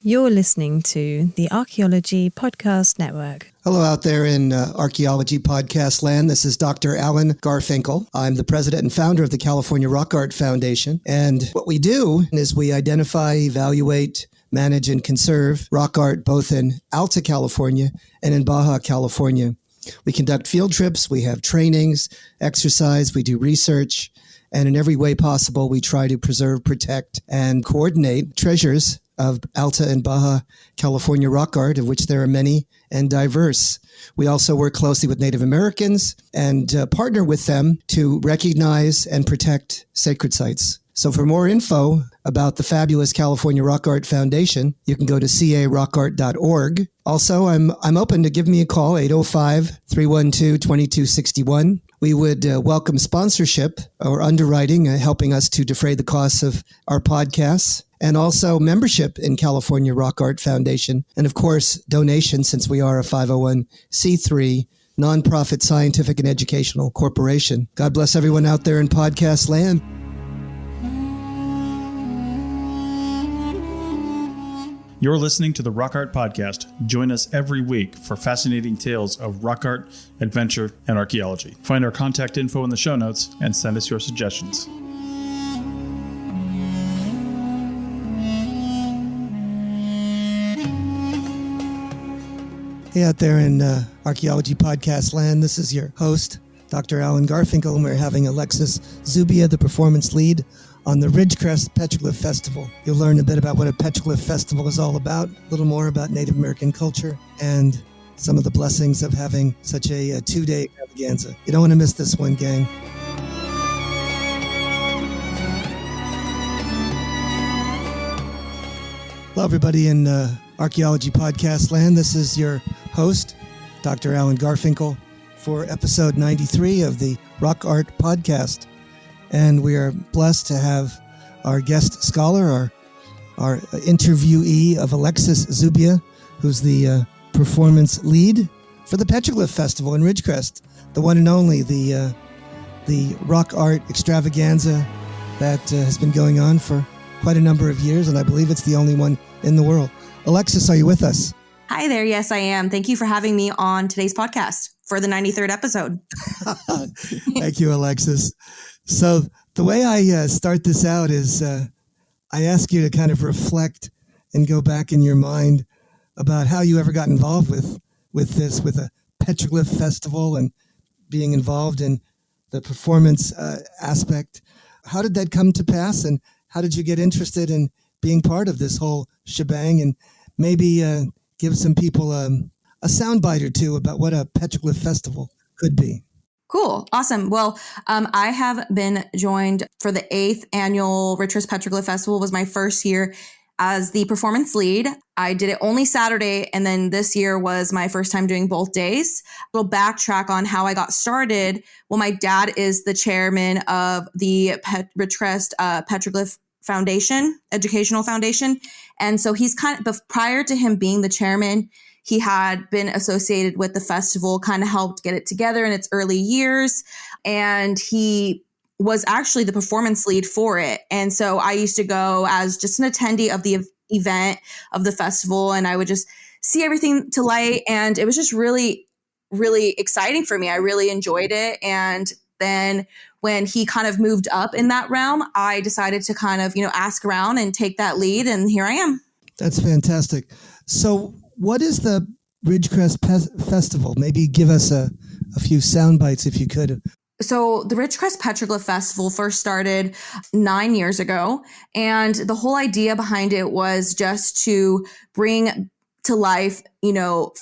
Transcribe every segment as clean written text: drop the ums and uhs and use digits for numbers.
You're listening to the Archaeology Podcast Network. Hello out there in Archaeology Podcast land. This is Dr. Alan Garfinkel. I'm the president and founder of the California Rock Art Foundation. And what we do is we identify, evaluate, manage, and conserve rock art both in Alta California and in Baja California. We conduct field trips, we have trainings, exercise, we do research, and in every way possible, we try to preserve, protect, and coordinate treasures of Alta and Baja California rock art, of which there are many and diverse. We also work closely with Native Americans and partner with them to recognize and protect sacred sites. So for more info about the fabulous California Rock Art Foundation, you can go to carockart.org. Also, I'm open to give me a call, 805-312-2261. We would welcome sponsorship or underwriting, helping us to defray the costs of our podcasts, and also membership in California Rock Art Foundation. And of course, donations, since we are a 501c3 nonprofit scientific and educational corporation. God bless everyone out there in podcast land. You're listening to the Rock Art Podcast. Join us every week for fascinating tales of rock art, adventure, and archaeology. Find our contact info in the show notes and send us your suggestions. Hey out there in Archaeology Podcast land, this is your host, Dr. Alan Garfinkel, and we're having Alexis Zubia, the performance lead on the Ridgecrest Petroglyph Festival. You'll learn a bit about what a petroglyph festival is all about, a little more about Native American culture, and some of the blessings of having such a two-day extravaganza. You don't want to miss this one, gang. Hello, everybody in Archaeology Podcast land. This is your host, Dr. Alan Garfinkel, for episode 93 of the Rock Art Podcast. And we are blessed to have our guest scholar, our interviewee of Alexis Zubia, who's the performance lead for the Petroglyph Festival in Ridgecrest, the one and only, the rock art extravaganza that has been going on for quite a number of years, and I believe it's the only one in the world. Alexis, are you with us? Hi there. Yes, I am. Thank you for having me on today's podcast for the 93rd episode. Thank you, Alexis. So the way I start this out is I ask you to kind of reflect and go back in your mind about how you ever got involved with a Petroglyph Festival and being involved in the performance aspect. How did that come to pass, and how did you get interested in being part of this whole shebang, and maybe give some people a soundbite or two about what a Petroglyph Festival could be? Cool. Awesome. Well, I have been joined for the 8th Annual Ridgecrest Petroglyph Festival. It was my first year as the performance lead. I did it only Saturday, and then this year was my first time doing both days. A little backtrack on how I got started. Well, my dad is the chairman of the Ridgecrest Petroglyph Foundation, Educational Foundation. And so he's prior to him being the chairman, he had been associated with the festival, kind of helped get it together in its early years. And he was actually the performance lead for it. And so I used to go as just an attendee of the event of the festival, and I would just see everything to light. And it was just really, really exciting for me. I really enjoyed it. And then when he kind of moved up in that realm, I decided to kind of, ask around and take that lead. And here I am. That's fantastic. So what is the Ridgecrest Festival? Maybe give us a few sound bites if you could. So the Ridgecrest Petroglyph Festival first started 9 years ago. And the whole idea behind it was just to bring to life,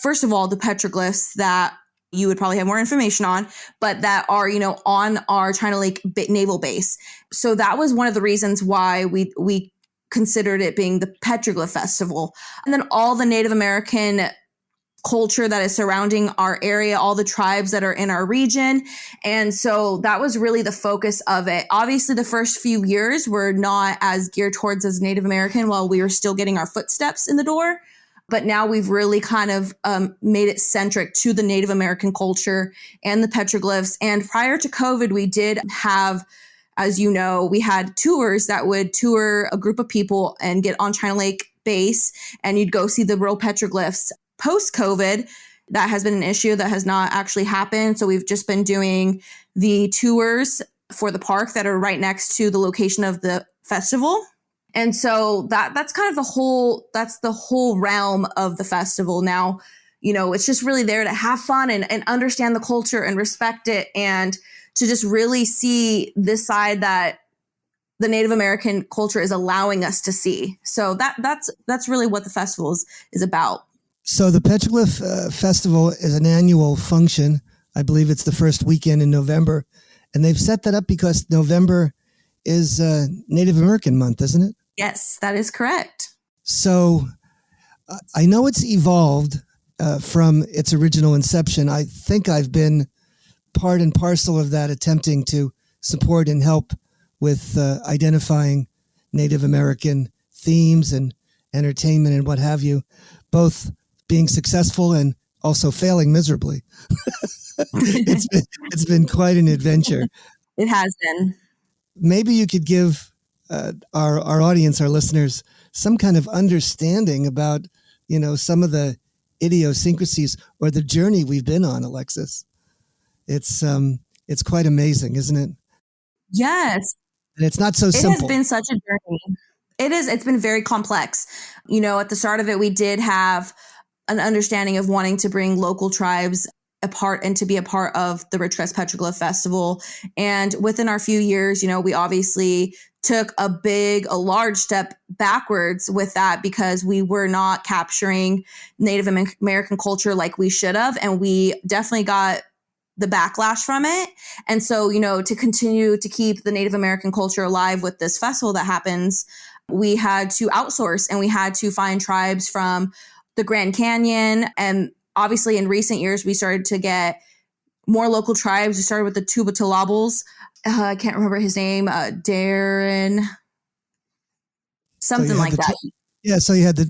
first of all, the petroglyphs that you would probably have more information on, but that are, on our China Lake naval base. So that was one of the reasons why we considered it being the Petroglyph Festival. And then all the Native American culture that is surrounding our area, all the tribes that are in our region. And so that was really the focus of it. Obviously, the first few years were not as geared towards as Native American while we were still getting our footsteps in the door. But now we've really kind of made it centric to the Native American culture and the petroglyphs. And prior to COVID, we did have, as you know, we had tours that would tour a group of people and get on China Lake base and you'd go see the real petroglyphs. Post-COVID, that has been an issue that has not actually happened. So we've just been doing the tours for the park that are right next to the location of the festival. And so that's kind of the whole realm of the festival. Now, it's just really there to have fun and understand the culture and respect it, and to just really see this side that the Native American culture is allowing us to see. So that's really what the festival is about. So the Petroglyph Festival is an annual function. I believe it's the first weekend in November. And they've set that up because November is Native American month, isn't it? Yes, that is correct. So I know it's evolved from its original inception. I think I've been part and parcel of that, attempting to support and help with identifying Native American themes and entertainment and what have you, both being successful and also failing miserably. It's been quite an adventure. It has been. Maybe you could give our audience, our listeners, some kind of understanding about, some of the idiosyncrasies or the journey we've been on, Alexis. It's quite amazing, isn't it? Yes. And it's not so simple. It has been such a journey. It is. It's been very complex. At the start of it, we did have an understanding of wanting to bring local tribes apart and to be a part of the Ridgecrest Petroglyph Festival. And within our few years, we obviously took a large step backwards with that, because we were not capturing Native American culture like we should have. And we definitely got the backlash from it. And so, to continue to keep the Native American culture alive with this festival that happens, we had to outsource, and we had to find tribes from the Grand Canyon. And obviously in recent years, we started to get more local tribes. We started with the Tubatalables. I can't remember his name, Darren, something like that. So you had the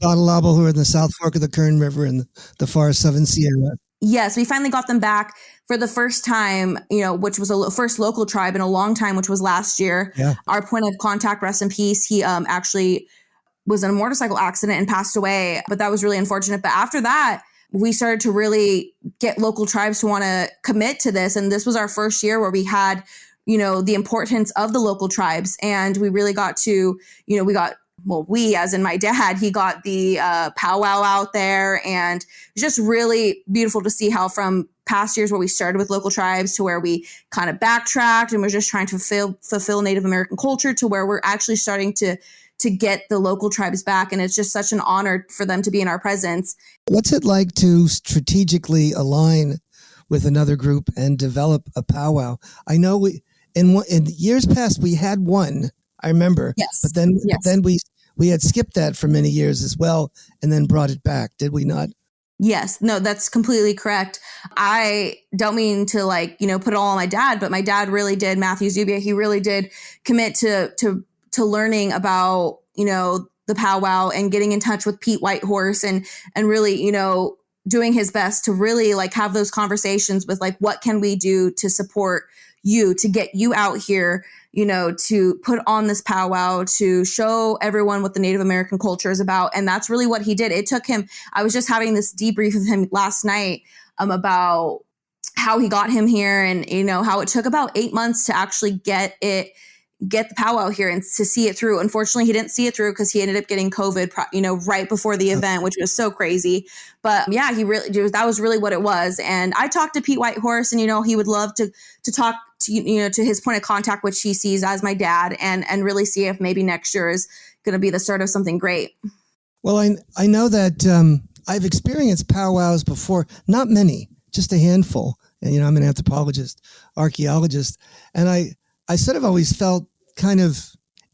Tubatalabo, who are in the South Fork of the Kern River and the far southern Sierra. Yes, we finally got them back for the first time, which was a first local tribe in a long time, which was last year. Yeah. Our point of contact, rest in peace, he actually was in a motorcycle accident and passed away, but that was really unfortunate. But after that, we started to really get local tribes to want to commit to this. And this was our first year where we had, the importance of the local tribes. And we really got to, we, as in my dad, he got the powwow out there, and it's just really beautiful to see how from past years where we started with local tribes to where we kind of backtracked and we're just trying to fulfill Native American culture, to where we're actually starting to get the local tribes back. And it's just such an honor for them to be in our presence. What's it like to strategically align with another group and develop a powwow? I know in years past we had one, I remember. Yes. But then we had skipped that for many years as well, and then brought it back, did we not? Yes, no, that's completely correct. I don't mean to put it all on my dad, but my dad really did, Matthew Zubia, he really did commit to learning about, the powwow and getting in touch with Pete Whitehorse and really, doing his best to really have those conversations with what can we do to support you, to get you out here, to put on this powwow, to show everyone what the Native American culture is about. And that's really what he did. It took him, I was just having this debrief with him last night about how he got him here, and, how it took about 8 months to actually get the powwow here and to see it through. Unfortunately, he didn't see it through because he ended up getting COVID, right before the event, which was so crazy. But yeah, that was really what it was. And I talked to Pete Whitehorse, and, he would love to talk to, to his point of contact, which he sees as my dad, and really see if maybe next year is going to be the start of something great. Well, I know that I've experienced powwows before, not many, just a handful. And, I'm an anthropologist, archaeologist, and I sort of always felt kind of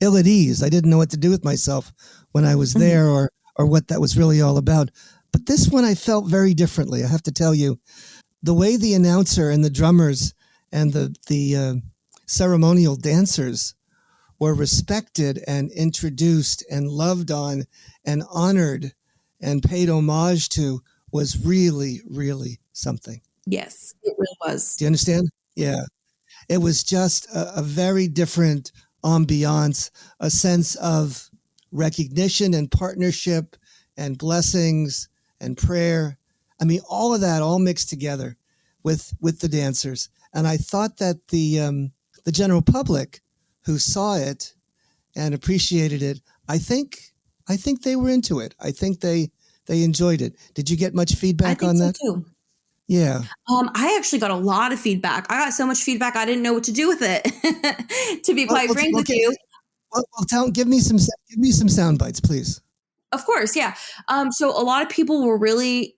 ill at ease. I didn't know what to do with myself when I was there, or what that was really all about. But this one I felt very differently. I have to tell you, the way the announcer and the drummers and the ceremonial dancers were respected and introduced and loved on and honored and paid homage to was really, really something. Yes, it really was. Do you understand? Yeah. It was just a very different ambiance, a sense of recognition and partnership and blessings and prayer. I mean, all of that all mixed together with the dancers. And I thought that the general public who saw it and appreciated it, I think they were into it. I think they enjoyed it. Did you get much feedback on that? I think so too. Yeah. I actually got a lot of feedback. I got so much feedback, I didn't know what to do with it, to be quite frank with you. Well, give me some sound bites, please. Of course, yeah. So a lot of people were really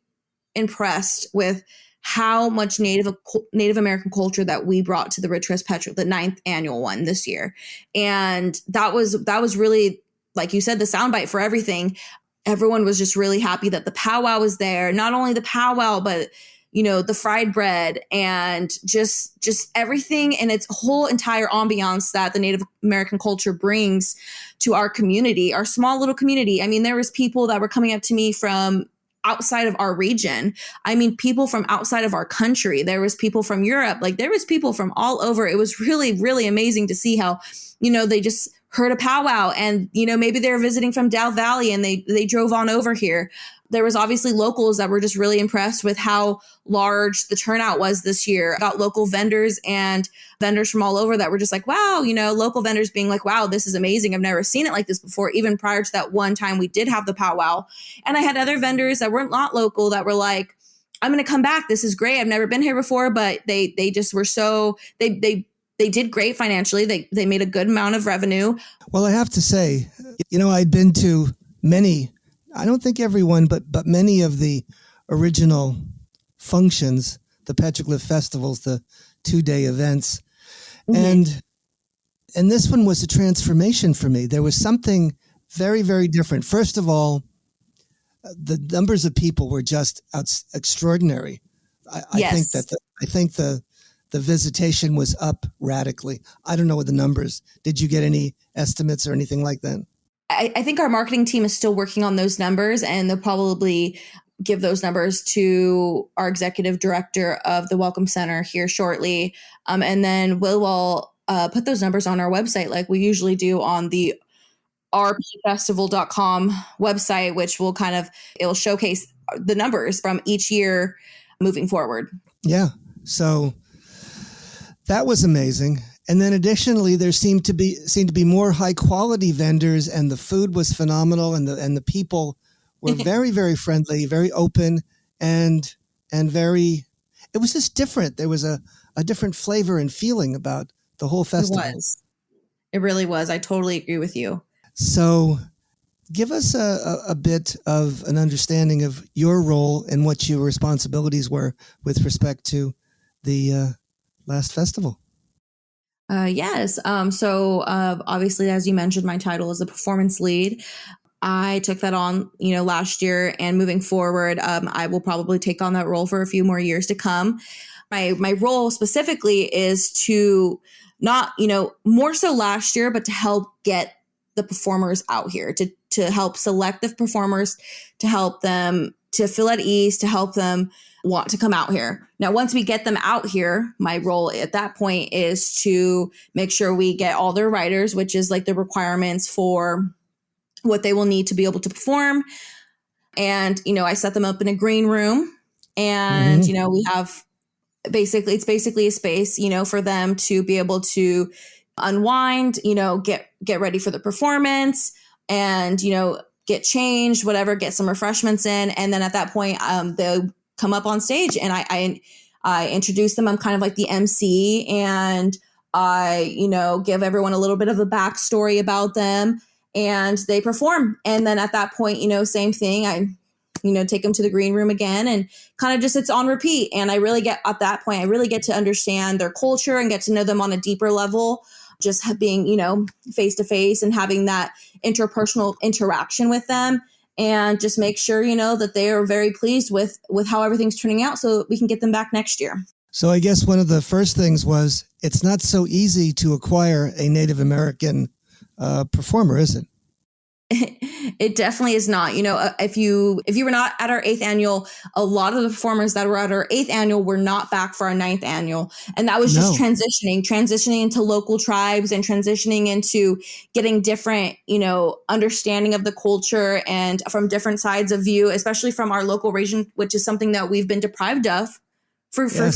impressed with how much Native American culture that we brought to the Ridgecrest Petroglyph, the 9th annual one this year. And that was really, like you said, the soundbite for everything. Everyone was just really happy that the powwow was there. Not only the powwow, but the fried bread and just everything and its whole entire ambiance that the Native American culture brings to our community, our small little community. I mean, there was people that were coming up to me from outside of our region. I mean, people from outside of our country. There was people from Europe. Like there was people from all over. It was really, really amazing to see how, they just heard a powwow and, maybe they were visiting from Dow Valley and they drove on over here. There was obviously locals that were just really impressed with how large the turnout was this year. Got local vendors and vendors from all over that were just like, wow, local vendors being like, wow, this is amazing. I've never seen it like this before, even prior to that one time we did have the powwow. And I had other vendors that weren't not local that were like, I'm going to come back. This is great. I've never been here before, but they just were so, they did great financially. They made a good amount of revenue. Well, I have to say, I'd been to many, I don't think everyone, but many of the original functions, the Petroglyph festivals, the 2-day events. Mm-hmm. And this one was a transformation for me. There was something very, very different. First of all, the numbers of people were just extraordinary. I think the visitation was up radically. I don't know what the numbers. Did you get any estimates or anything like that? I think our marketing team is still working on those numbers, and they'll probably give those numbers to our executive director of the Welcome Center here shortly. And then we'll put those numbers on our website like we usually do on the rpfestival.com website, which will it'll showcase the numbers from each year moving forward. Yeah. So that was amazing. And then additionally, there seemed to be more high quality vendors, and the food was phenomenal, and the people were very, very friendly, very open, and very. It was just different. There was a different flavor and feeling about the whole festival. It really was. I totally agree with you. So, give us a bit of an understanding of your role and what your responsibilities were with respect to the last festival. Yes. So obviously, as you mentioned, my title is the performance lead. I took that on, last year, and moving forward, I will probably take on that role for a few more years to come. My role specifically is to not, more so last year, but to help get the performers out here, to help select the performers, to help them to feel at ease, to help them want to come out here. Now, once we get them out here, my role at that point is to make sure we get all their writers, which is like the requirements for what they will need to be able to perform. And, I set them up in a green room, and, we have it's basically a space, for them to be able to unwind, get ready for the performance, and, get changed, whatever, get some refreshments in. And then at that point, they'll come up on stage, and I introduce them. I'm kind of like the MC, and I, give everyone a little bit of a backstory about them, and they perform. And then at that point, same thing. I, take them to the green room again, and kind of just, it's on repeat. And at that point, I really get to understand their culture and get to know them on a deeper level, just being, face to face and having that interpersonal interaction with them. And just make sure, that they are very pleased with how everything's turning out, so we can get them back next year. So I guess one of the first things was, it's not so easy to acquire a Native American performer, is it? It definitely is not. If you were not at our 8th annual, a lot of the performers that were at our 8th annual were not back for our 9th annual. And that was just transitioning into local tribes and transitioning into getting different, understanding of the culture and from different sides of view, especially from our local region, which is something that we've been deprived of for a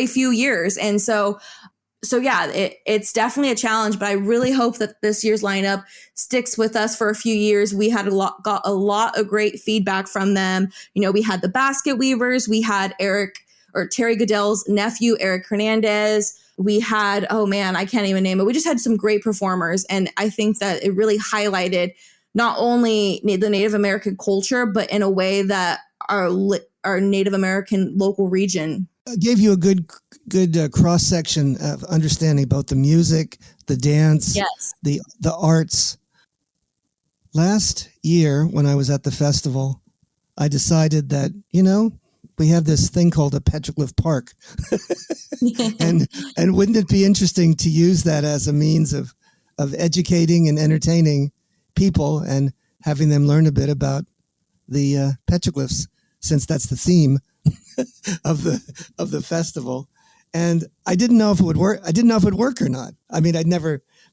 few years. And so yeah, it's definitely a challenge, but I really hope that this year's lineup sticks with us for a few years. We got a lot of great feedback from them. We had the basket weavers, we had Terry Goodell's nephew, Eric Hernandez. We had, I can't even name it. We just had some great performers. And I think that it really highlighted not only the Native American culture, but in a way that our Native American local region gave you a good cross section of understanding both the music, the dance, yes, the arts. Last year, when I was at the festival, I decided that we have this thing called a petroglyph park, and wouldn't it be interesting to use that as a means of educating and entertaining people and having them learn a bit about the petroglyphs, since that's the theme of the festival. And I didn't know if it would work. I didn't know if it would work or not. I mean,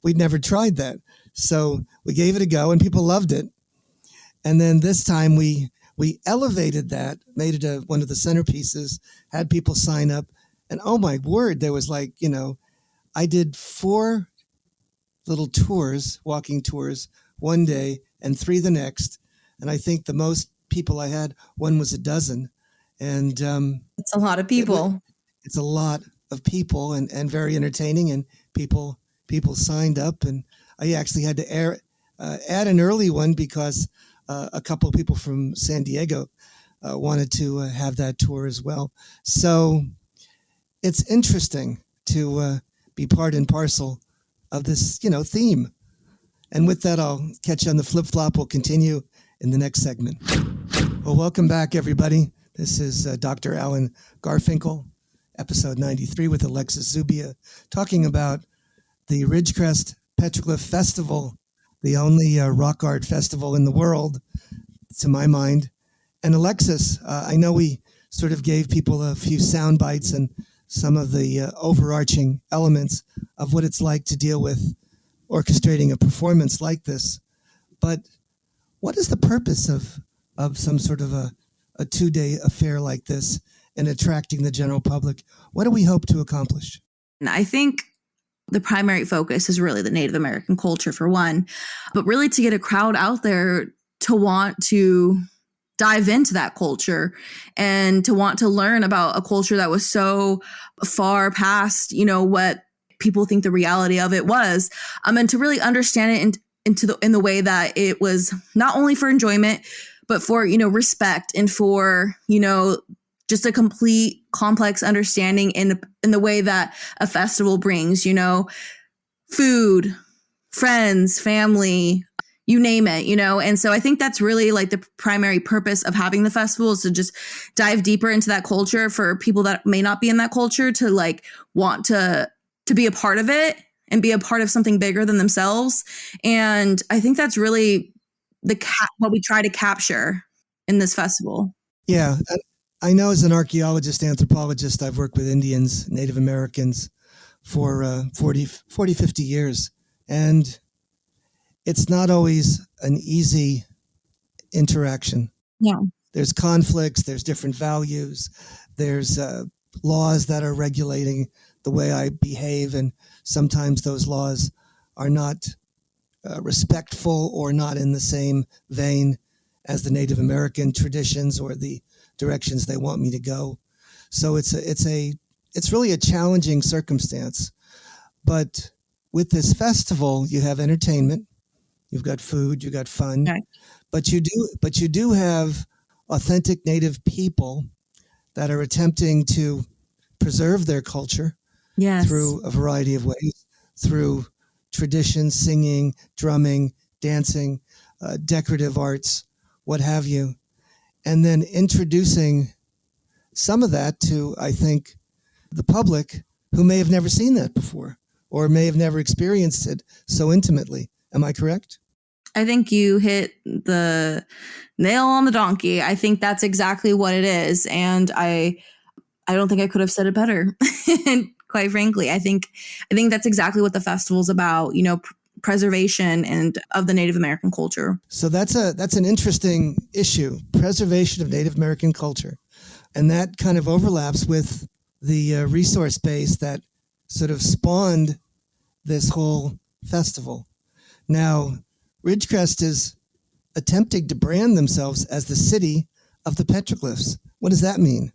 we'd never tried that. So we gave it a go and people loved it. And then this time we elevated that, made it one of the centerpieces, had people sign up. And oh my word, there was I did 4 little tours, walking tours one day and 3 the next. And I think the most people I had, one was a dozen. And it's a lot of people. It's a lot of people and very entertaining, and people signed up. And I actually had to add an early one because a couple of people from San Diego wanted to have that tour as well. So it's interesting to be part and parcel of this, theme. And with that, I'll catch you on the flip-flop. We'll continue in the next segment. Well, welcome back, everybody. This is Dr. Alan Garfinkel, episode 93 with Alexis Zubia, talking about the Ridgecrest Petroglyph Festival, the only rock art festival in the world, to my mind. And Alexis, I know we sort of gave people a few sound bites and some of the overarching elements of what it's like to deal with orchestrating a performance like this. But what is the purpose of some sort of a 2-day affair like this and attracting the general public? What do we hope to accomplish? And I think the primary focus is really the Native American culture, for one, but really to get a crowd out there to want to dive into that culture and to want to learn about a culture that was so far past, what people think the reality of it was, and to really understand it in the way that it was not only for enjoyment, but for, respect and for, just a complete complex understanding in the way that a festival brings, food, friends, family, you name it, And so I think that's really like the primary purpose of having the festival, is to just dive deeper into that culture for people that may not be in that culture to want to be a part of it and be a part of something bigger than themselves. And I think that's really what we try to capture in this festival. Yeah. I know as an archaeologist, anthropologist, I've worked with Indians, Native Americans for 40, 50 years. And it's not always an easy interaction. Yeah. There's conflicts, there's different values, there's laws that are regulating the way I behave. And sometimes those laws are not respectful or not in the same vein as the Native American traditions or the directions they want me to go. So it's really a challenging circumstance. But with this festival, you have entertainment, you've got food, you've got fun, okay. but you do have authentic Native people that are attempting to preserve their culture, yes, through a variety of ways, through tradition, singing, drumming, dancing, decorative arts, what have you. And then introducing some of that to, I think, the public who may have never seen that before or may have never experienced it so intimately. Am I correct? I think you hit the nail on the donkey. I think that's exactly what it is. And I don't think I could have said it better. And quite frankly, I think that's exactly what the festival's about, preservation and of the Native American culture. So that's an interesting issue, preservation of Native American culture. And that kind of overlaps with the resource base that sort of spawned this whole festival. Now, Ridgecrest is attempting to brand themselves as the city of the petroglyphs. What does that mean?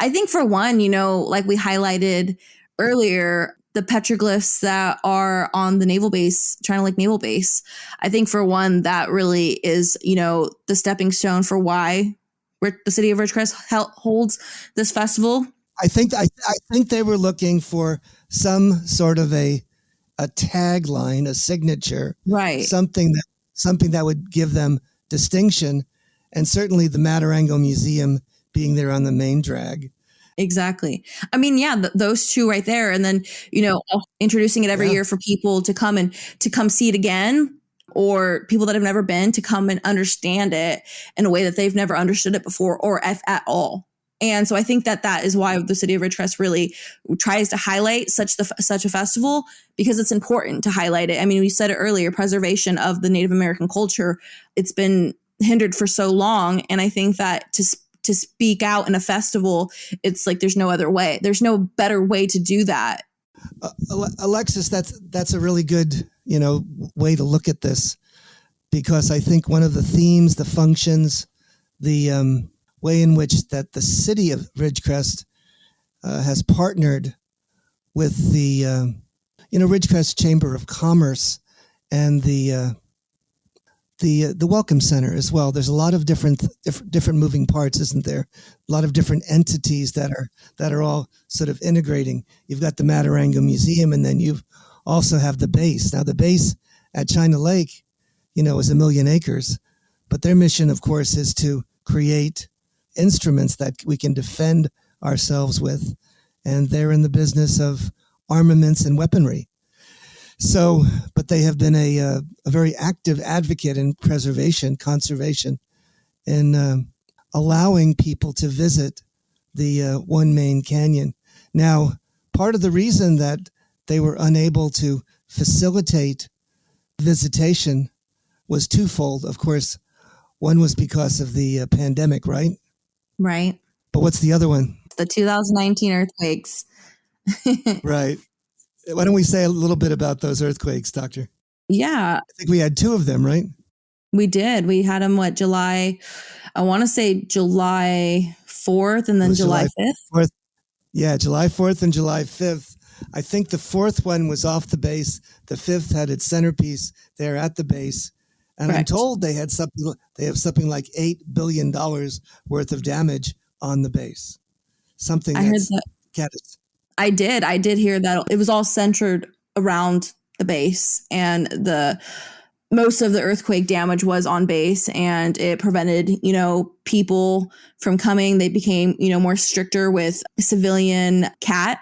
I think for one, like we highlighted earlier, the petroglyphs that are on the naval base, China Lake Naval Base. I think for one, that really is, the stepping stone for why the city of Ridgecrest holds this festival. I think they were looking for some sort of a tagline, a signature, right? Something that would give them distinction, and certainly the Matarango Museum being there on the main drag. Exactly. I mean, yeah, those two right there, and then introducing it every year for people to come see it again, or people that have never been to come and understand it in a way that they've never understood it before, or at all. And so I think that is why the city of Ridgecrest really tries to highlight such a festival, because it's important to highlight it. I mean, we said it earlier, preservation of the Native American culture. It's been hindered for so long. And I think that to speak out in a festival, it's like there's no other way. There's no better way to do that. Alexis, that's a really good, way to look at this, because I think one of the themes, the functions, the way in which that the city of Ridgecrest has partnered with the Ridgecrest Chamber of Commerce and the Welcome Center as well. There's a lot of different moving parts, isn't there? A lot of different entities that are all sort of integrating. You've got the Matarango Museum, and then you also have the base. Now, the base at China Lake, is 1 million acres, but their mission, of course, is to create instruments that we can defend ourselves with, and they're in the business of armaments and weaponry. So, but they have been a very active advocate in conservation, in allowing people to visit the One Main Canyon. Now, part of the reason that they were unable to facilitate visitation was twofold. Of course, one was because of the pandemic, right? Right. But what's the other one? The 2019 earthquakes. Right. Why don't we say a little bit about those earthquakes, Doctor? Yeah. I think we had 2 of them, right? We did. We had them, July 4th and then July 5th. Yeah, July 4th and July 5th. I think the 4th one was off the base. The 5th had its centerpiece there at the base. And correct. I'm told they have something like $8 billion worth of damage on the base. Something that's catastrophic. I did hear that it was all centered around the base, and most of the earthquake damage was on base, and it prevented, people from coming. They became, more stricter with civilian CAT,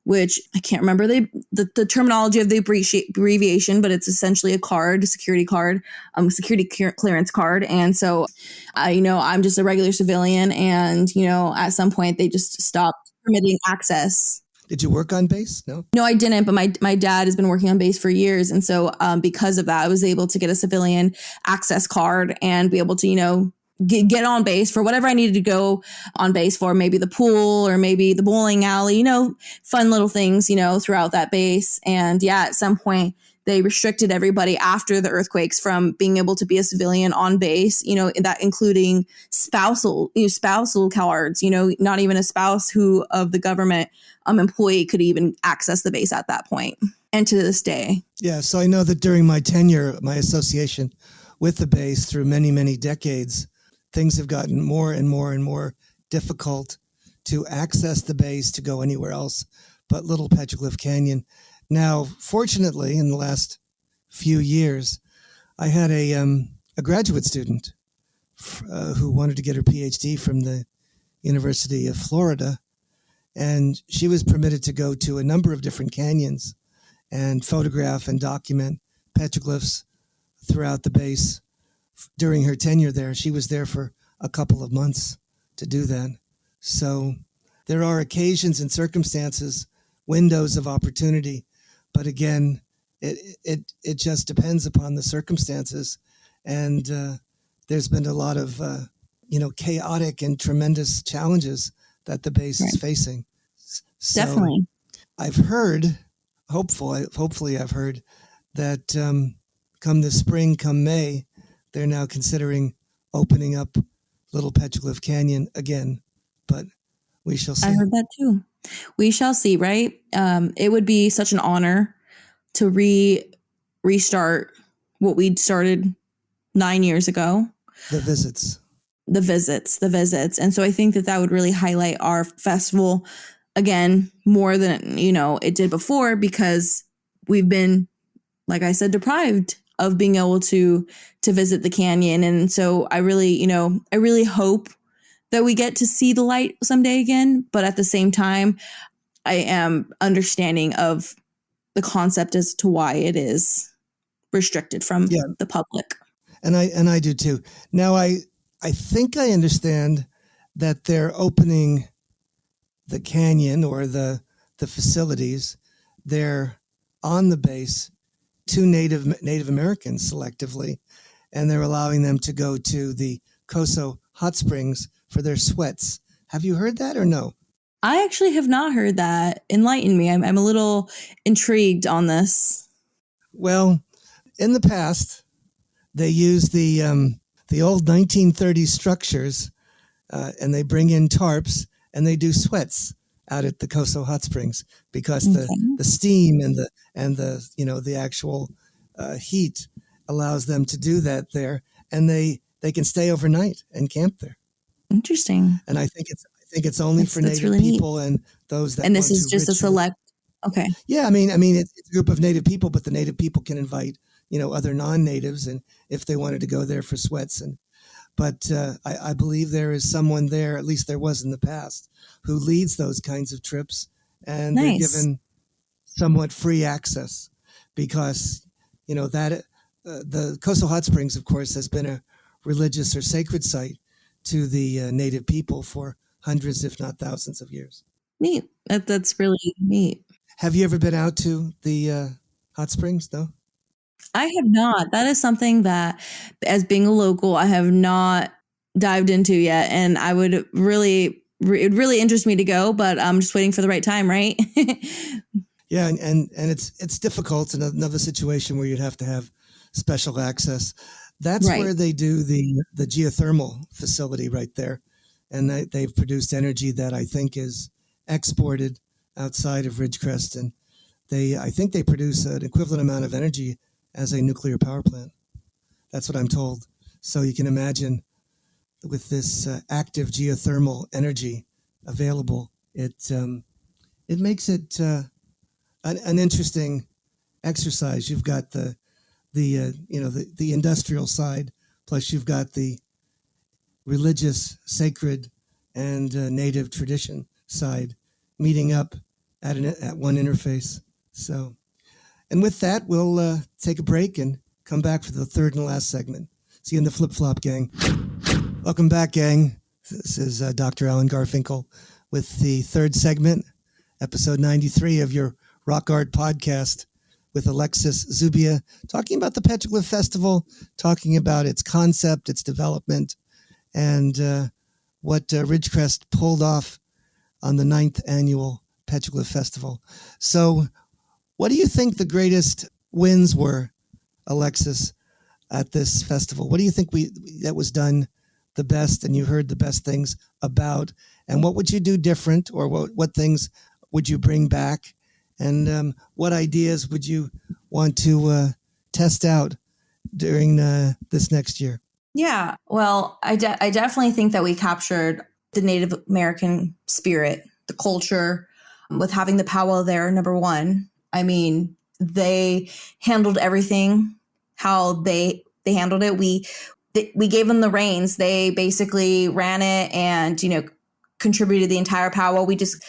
which I can't remember the terminology of the abbreviation, but it's essentially a security clearance card. And so, I'm just a regular civilian, and, at some point they just stopped permitting access. Did you work on base? No, I didn't. But my dad has been working on base for years. And so because of that, I was able to get a civilian access card and be able to, get on base for whatever I needed to go on base for, maybe the pool or maybe the bowling alley, fun little things, throughout that base. And yeah, at some point they restricted everybody after the earthquakes from being able to be a civilian on base, that including spousal cards, not even a spouse of the government employee could even access the base at that point. And to this day. Yeah. So I know that during my tenure, my association with the base through many, many decades, things have gotten more and more and more difficult to access the base, to go anywhere else but Little Petroglyph Canyon. Now, fortunately, in the last few years, I had a graduate student who wanted to get her PhD from the University of Florida, and she was permitted to go to a number of different canyons and photograph and document petroglyphs throughout the base during her tenure there. She was there for a couple of months to do that. So there are occasions and circumstances, windows of opportunity, but again, it just depends upon the circumstances. And there's been a lot of chaotic and tremendous challenges that the base is facing. So Definitely. I've heard, hopefully I've heard that come this spring, come May, they're now considering opening up Little Petroglyph Canyon again, but we shall see. I heard that too. We shall see, right? It would be such an honor to restart what we'd started 9 years ago. The visits. And so I think that would really highlight our festival again, more than, it did before, because we've been, like I said, deprived of being able to visit the canyon. And so I really hope that we get to see the light someday again. But at the same time, I am understanding of the concept as to why it is restricted from the public. And I do too. Now, I think I understand that they're opening the canyon or the facilities there on the base to Native Americans selectively, and they're allowing them to go to the Coso hot springs for their sweats. Have you heard that or no? I actually have not heard that. Enlighten me. I'm a little intrigued on this. Well, in the past, they use the old 1930s structures, and they bring in tarps and they do sweats out at the Coso hot springs because the steam and the actual heat allows them to do that there, and they can stay overnight and camp there. Interesting. And I think it's only for Native really people neat. And those that. And this is just ritual. a select. Okay. Yeah, I mean, it's a group of Native people, but the Native people can invite other non-natives, and if they wanted to go there for sweats. But I believe there is someone there, at least there was in the past, who leads those kinds of trips, and they're given somewhat free access because that the Coso Hot Springs, of course, has been a religious or sacred site to the Native people for hundreds, if not thousands of years. Neat. That's really neat. Have you ever been out to the hot springs? No? I have not. That is something that, as being a local, I have not dived into yet. And I would it really interests me to go, but I'm just waiting for the right time, right? Yeah. And it's difficult in another situation where you'd have to have special access. That's where they do the geothermal facility right there. And they've produced energy that I think is exported outside of Ridgecrest. And I think they produce an equivalent amount of energy as a nuclear power plant. That's what I'm told. So you can imagine with this active geothermal energy available, it makes it an interesting exercise. You've got the industrial side, plus you've got the religious, sacred, and native tradition side meeting up at one interface. So. And with that, we'll take a break and come back for the third and last segment. See you in the flip-flop, gang. Welcome back, gang. This is Dr. Alan Garfinkel with the third segment, episode 93 of your Rock Art podcast with Alexis Zubia, talking about the Petroglyph Festival, talking about its concept, its development, and what Ridgecrest pulled off on the 9th Annual Petroglyph Festival. So, what do you think the greatest wins were, Alexis, at this festival? What do you think that was done the best and you heard the best things about? And what would you do different, or what things would you bring back? And what ideas would you want to test out during this next year? Yeah, well, I definitely think that we captured the Native American spirit, the culture, with having the powwow there, number one. I mean, they handled everything how they handled it. We gave them the reins. They basically ran it and, contributed the entire powwow. We just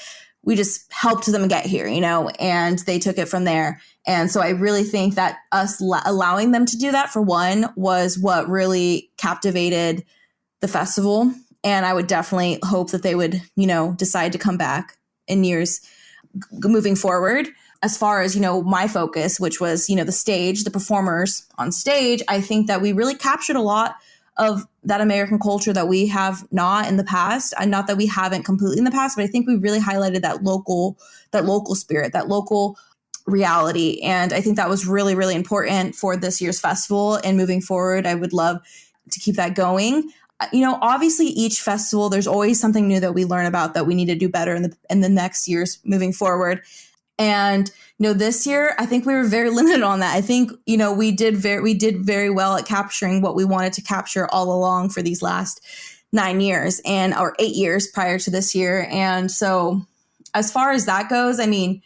helped them get here, and they took it from there. And so I really think that us allowing them to do that, for one, was what really captivated the festival. And I would definitely hope that they would, decide to come back in years moving forward. As far as, my focus, which was, the stage, the performers on stage, I think that we really captured a lot of that American culture that we have not in the past, and not that we haven't completely in the past, but I think we really highlighted that local spirit, that local reality. And I think that was really, really important for this year's festival. And moving forward, I would love to keep that going. Obviously each festival, there's always something new that we learn about that we need to do better in the next years moving forward. And, this year, I think we were very limited on that. I think, we did very well at capturing what we wanted to capture all along for these last 9 years or 8 years prior to this year. And so as far as that goes, I mean,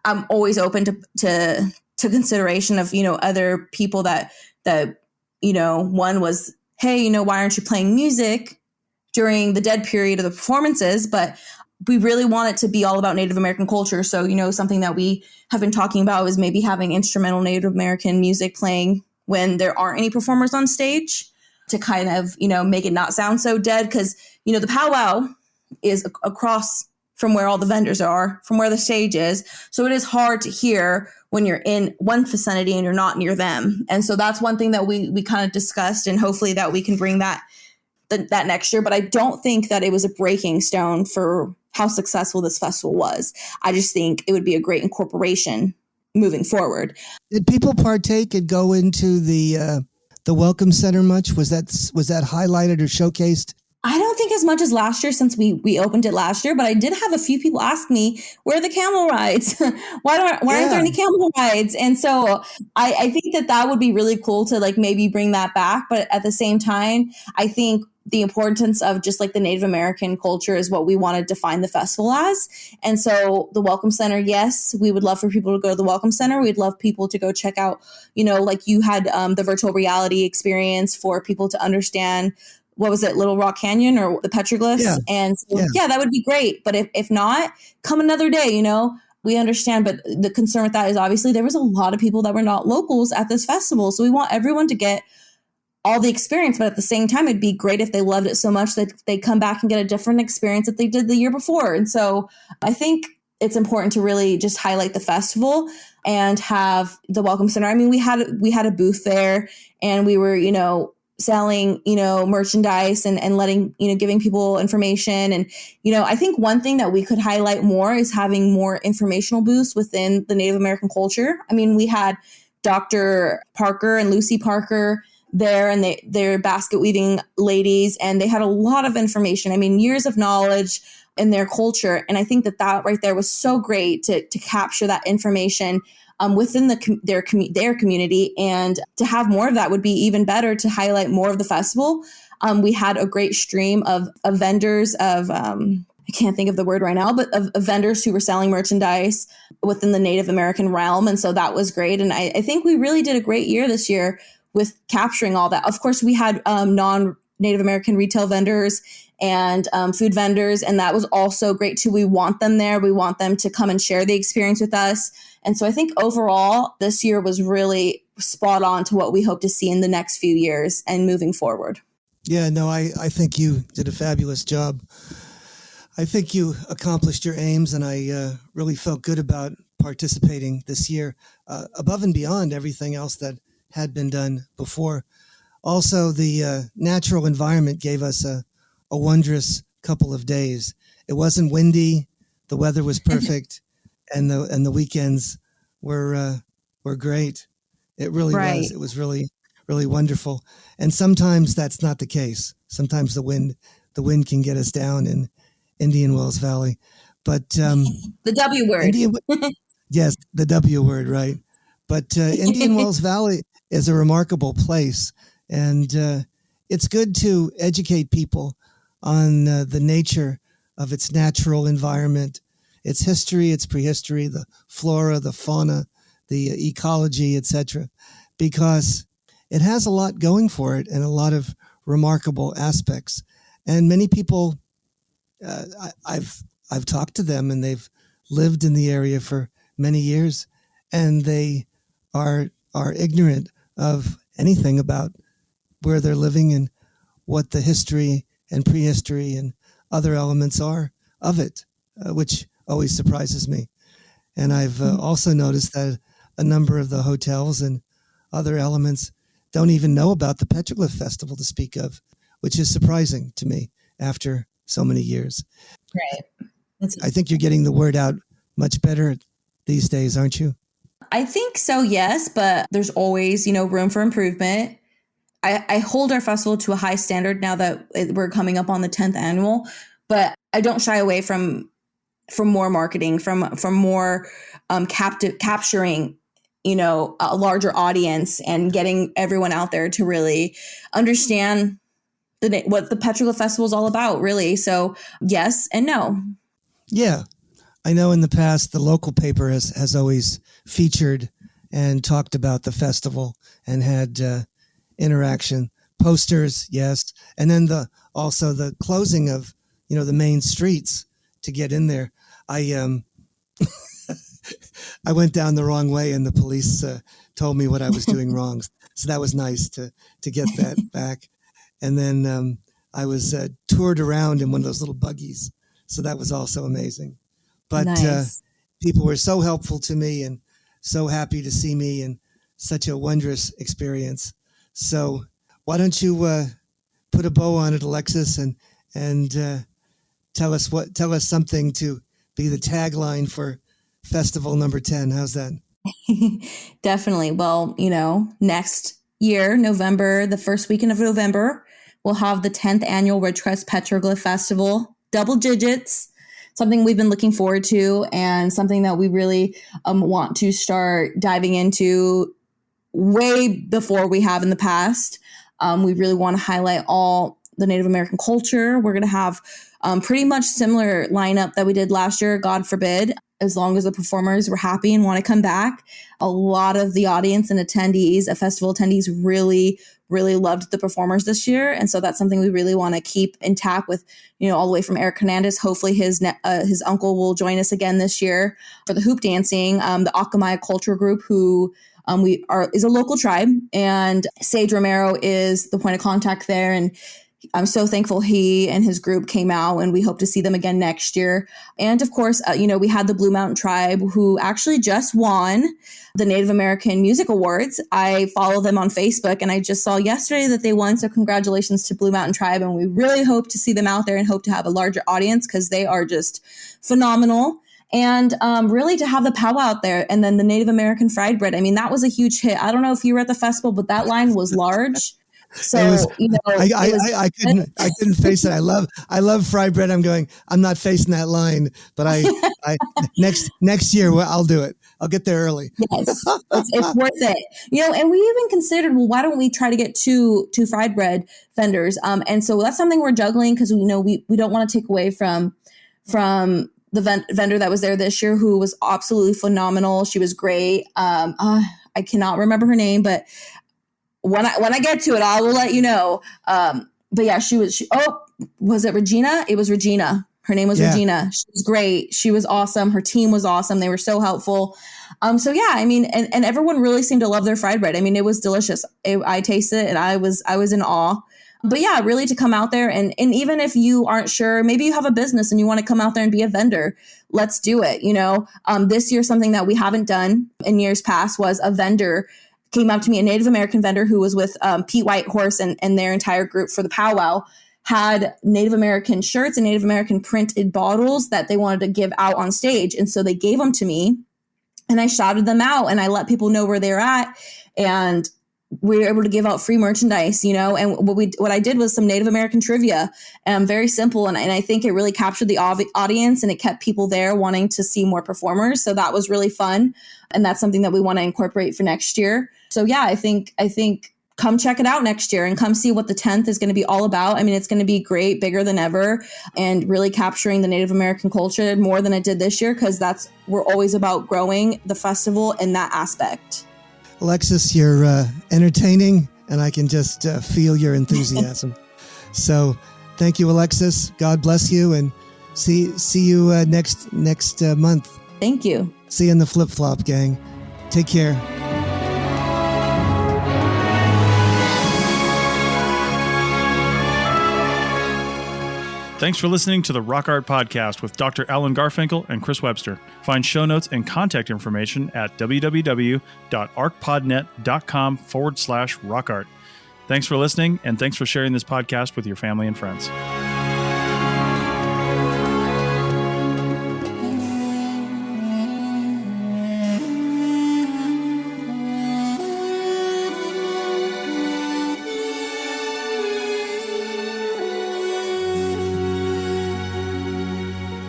I'm always open to consideration of, other people that, one was, hey, why aren't you playing music during the dead period of the performances? But we really want it to be all about Native American culture. So, something that we have been talking about is maybe having instrumental Native American music playing when there aren't any performers on stage to kind of, make it not sound so dead. Because, the powwow is across from where all the vendors are, from where the stage is. So it is hard to hear when you're in one vicinity and you're not near them. And so that's one thing that we kind of discussed, and hopefully that we can bring that next year. But I don't think that it was a breaking stone for how successful this festival was. I just think it would be a great incorporation moving forward. Did people partake and go into the Welcome Center much? Was that highlighted or showcased? I don't think as much as last year, since we opened it last year, but I did have a few people ask me, where are the camel rides? Why aren't there any camel rides? And so I think that would be really cool to maybe bring that back. But at the same time, I think the importance of just the Native American culture is what we want to define the festival as. And so the Welcome Center, yes, we would love for people to go to the Welcome Center. We'd love people to go check out, you had the virtual reality experience for people to understand, what was it, Little Rock Canyon or the petroglyphs? Yeah. And so, that would be great. But if not, come another day, we understand. But the concern with that is obviously there was a lot of people that were not locals at this festival. So we want everyone to get all the experience. But at the same time, it'd be great if they loved it so much that they come back and get a different experience that they did the year before. And so I think it's important to really just highlight the festival and have the Welcome Center. I mean, we had a booth there, and we were, selling, merchandise and letting, giving people information. And, I think one thing that we could highlight more is having more informational booths within the Native American culture. I mean, we had Dr. Parker and Lucy Parker there, and they're basket weaving ladies, and they had a lot of information. I mean, years of knowledge in their culture. And I think that right there was so great to capture that information within their community, and to have more of that would be even better, to highlight more of the festival. We had a great stream of vendors of, I can't think of the word right now, but of vendors who were selling merchandise within the Native American realm. And so that was great. And I think we really did a great year this year with capturing all that. Of course, we had non-Native American retail vendors and food vendors, and that was also great too. We want them there. We want them to come and share the experience with us. And so I think overall, this year was really spot on to what we hope to see in the next few years and moving forward. Yeah, no, I think you did a fabulous job. I think you accomplished your aims, and I really felt good about participating this year, above and beyond everything else that had been done before. Also, the natural environment gave us a wondrous couple of days. It wasn't windy, the weather was perfect, and the weekends were great. It really was. It was really, really wonderful. And sometimes that's not the case. Sometimes the wind can get us down in Indian Wells Valley. But the W word. Yes, the W word, right? But Indian Wells Valley is a remarkable place, and it's good to educate people on the nature of its natural environment, its history, its prehistory, the flora, the fauna, the ecology, etc., because it has a lot going for it and a lot of remarkable aspects. And many people, I've talked to them, and they've lived in the area for many years, and they are ignorant of anything about where they're living and what the history and prehistory and other elements are of it, which always surprises me. And I've also noticed that a number of the hotels and other elements don't even know about the Petroglyph Festival to speak of, which is surprising to me after so many years. Right. I think you're getting the word out much better these days, aren't you? I think so, yes, but there's always, room for improvement. I hold our festival to a high standard now that we're coming up on the 10th annual, but I don't shy away from more marketing, from more capturing, a larger audience and getting everyone out there to really understand what the Petroglyph Festival is all about, really. So yes and no. Yeah. I know in the past, the local paper has always featured and talked about the festival and had interaction, posters, yes. And then also the closing of, the main streets to get in there. I went down the wrong way and the police told me what I was doing wrong. So that was nice to get that back. And then I was toured around in one of those little buggies. So that was also amazing. But nice. People were so helpful to me and so happy to see me, and such a wondrous experience. So why don't you put a bow on it, Alexis, and tell us something to be the tagline for Festival number 10. How's that? Definitely. Well, next year, November, the first weekend of November, we'll have the 10th Annual Ridgecrest Petroglyph Festival, double digits, something we've been looking forward to and something that we really want to start diving into way before we have in the past. We really want to highlight all the Native American culture. We're going to have pretty much similar lineup that we did last year, God forbid, as long as the performers were happy and want to come back. A lot of the audience and attendees, festival attendees, really, really loved the performers this year. And so that's something we really want to keep intact with, all the way from Eric Hernandez. Hopefully his uncle will join us again this year for the hoop dancing. The Akamai Culture Group, who is a local tribe, and Sage Romero is the point of contact there. And I'm so thankful he and his group came out, and we hope to see them again next year. And of course, we had the Blue Mountain Tribe, who actually just won the Native American Music Awards. I follow them on Facebook, and I just saw yesterday that they won. So congratulations to Blue Mountain Tribe. And we really hope to see them out there and hope to have a larger audience, because they are just phenomenal. And really to have the powwow out there, and then the Native American fried bread. I mean, that was a huge hit. I don't know if you were at the festival, but that line was large. So I couldn't face it. I love fried bread. I'm not facing that line, but I next year I'll do it. I'll get there early. Yes, it's worth it. And we even considered, well, why don't we try to get two fried bread vendors? And so that's something we're juggling, because we don't want to take away from the vendor that was there this year, who was absolutely phenomenal. She was great. I cannot remember her name, but when I get to it, I will let you know. But yeah, was it Regina? It was Regina. Her name was Regina. She was great. She was awesome. Her team was awesome. They were so helpful. So yeah, I mean, and everyone really seemed to love their fried bread. I mean, it was delicious. I tasted it and I was in awe. But yeah, really to come out there and even if you aren't sure, maybe you have a business and you want to come out there and be a vendor, let's do it. This year, something that we haven't done in years past was a vendor came up to me, a Native American vendor who was with Pete Whitehorse and their entire group for the powwow, had Native American shirts and Native American printed bottles that they wanted to give out on stage. And so they gave them to me, and I shouted them out, and I let people know where they're at. And we were able to give out free merchandise, and what I did was some Native American trivia, very simple. And I think it really captured the audience, and it kept people there wanting to see more performers. So that was really fun. And that's something that we want to incorporate for next year. So yeah, I think come check it out next year and come see what the 10th is going to be all about. I mean, it's going to be great, bigger than ever, and really capturing the Native American culture more than it did this year, because we're always about growing the festival in that aspect. Alexis, you're entertaining, and I can just feel your enthusiasm. So thank you, Alexis. God bless you, and see you next month. Thank you. See you in the flip-flop, gang. Take care. Thanks for listening to the Rock Art Podcast with Dr. Alan Garfinkel and Chris Webster. Find show notes and contact information at www.archpodnet.com/rockart. Thanks for listening, and thanks for sharing this podcast with your family and friends.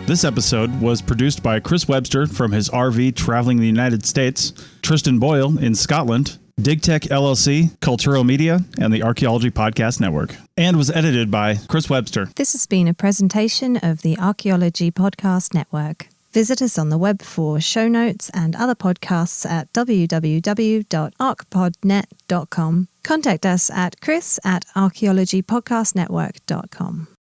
This episode was produced by Chris Webster from his RV traveling the United States, Tristan Boyle in Scotland, DigTech LLC, Culturo Media, and the Archaeology Podcast Network, and was edited by Chris Webster. This has been a presentation of the Archaeology Podcast Network. Visit us on the web for show notes and other podcasts at www.archpodnet.com. Contact us at chris@archaeologypodcastnetwork.com.